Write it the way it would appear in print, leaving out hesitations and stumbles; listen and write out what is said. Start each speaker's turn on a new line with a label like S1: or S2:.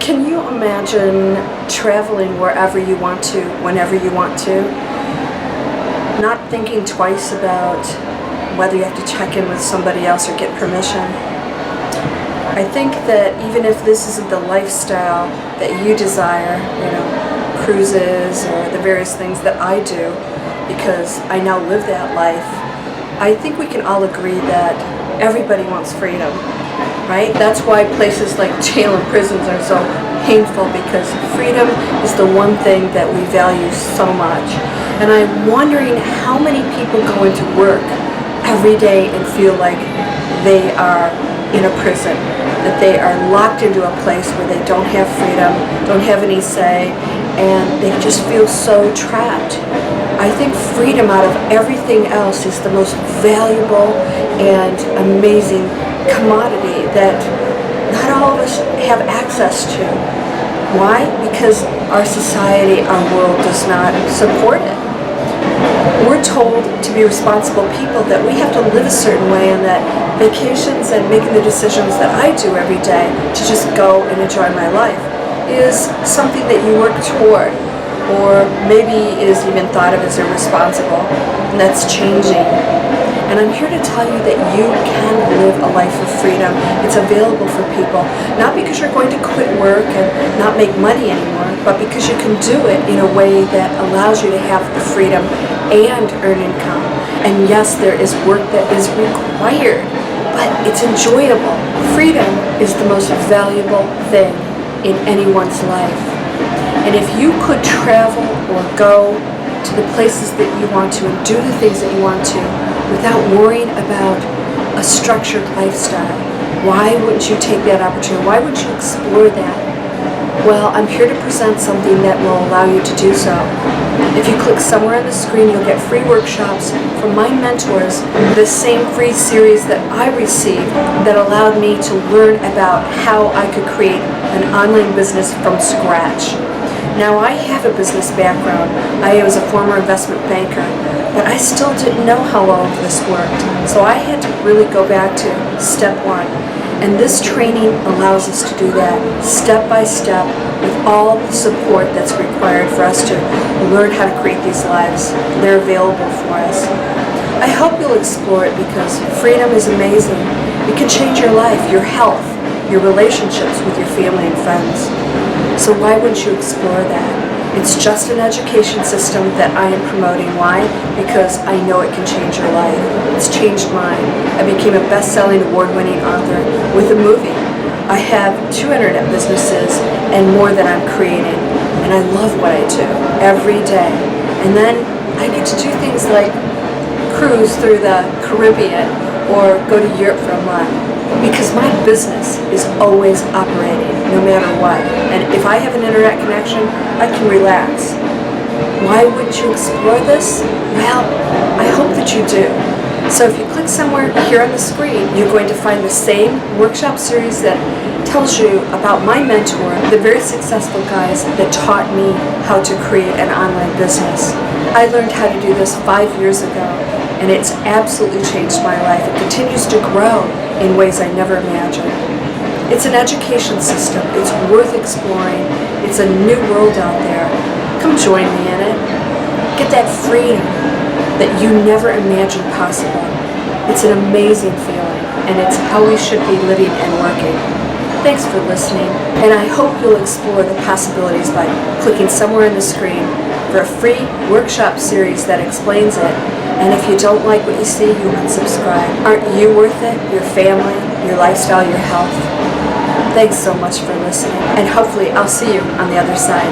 S1: Can you imagine traveling wherever you want to, whenever you want to? Not thinking twice about whether you have to check in with somebody else or get permission. I think that even if this isn't the lifestyle that you desire, cruises or the various things that I do, because I now live that life, I think we can all agree that everybody wants freedom, right? That's why places like jail and prisons are so painful, because freedom is the one thing that we value so much. And I'm wondering how many people go into work every day and feel like they are in a prison, that they are locked into a place where they don't have freedom, don't have any say, and they just feel so trapped. I think freedom out of everything else is the most valuable and amazing commodity that not all of us have access to. Why? Because our society, our world does not support it. We're told to be responsible people, that we have to live a certain way, and that vacations and making the decisions that I do every day to just go and enjoy my life is something that you work toward, or maybe is even thought of as irresponsible, and that's changing. And I'm here to tell you that you can live a life of freedom. It's available for people, not because you're going to quit work and not make money anymore, but because you can do it in a way that allows you to have the freedom and earn income. And yes, there is work that is required, but it's enjoyable. Freedom is the most valuable thing in anyone's life. And if you could travel or go to the places that you want to and do the things that you want to without worrying about a structured lifestyle, why wouldn't you take that opportunity? Why wouldn't you explore that? Well, I'm here to present something that will allow you to do so. If you click somewhere on the screen, you'll get free workshops from my mentors, the same free series that I received that allowed me to learn about how I could create an online business from scratch. Now, I have a business background. I was a former investment banker, but I still didn't know how all of this worked. So I had to really go back to step one. And this training allows us to do that step by step with all the support that's required for us to learn how to create these lives. They're available for us. I hope you'll explore it, because freedom is amazing. It can change your life, your health, your relationships with your family and friends. So why wouldn't you explore that? It's just an education system that I am promoting. Why? Because I know it can change your life. It's changed mine. I became a best-selling, award-winning author with a movie. I have 2 internet businesses and more that I'm creating. And I love what I do every day. And then I get to do things like cruise through the Caribbean or go to Europe for a month. Because my business is always operating, no matter what. And if I have an internet connection, I can relax. Why wouldn't you explore this? Well, I hope that you do. So if you click somewhere here on the screen, you're going to find the same workshop series that tells you about my mentor, the very successful guys that taught me how to create an online business. I learned how to do this 5 years ago, and it's absolutely changed my life. It continues to grow in ways I never imagined. It's an education system. It's worth exploring. It's a new world out there. Come join me in it. Get that freedom that you never imagined possible. It's an amazing feeling, and it's how we should be living and working. Thanks for listening, and I hope you'll explore the possibilities by clicking somewhere on the screen for a free workshop series that explains it. And if you don't like what you see, you unsubscribe. Aren't you worth it? Your family, your lifestyle, your health? Thanks so much for listening, and hopefully I'll see you on the other side.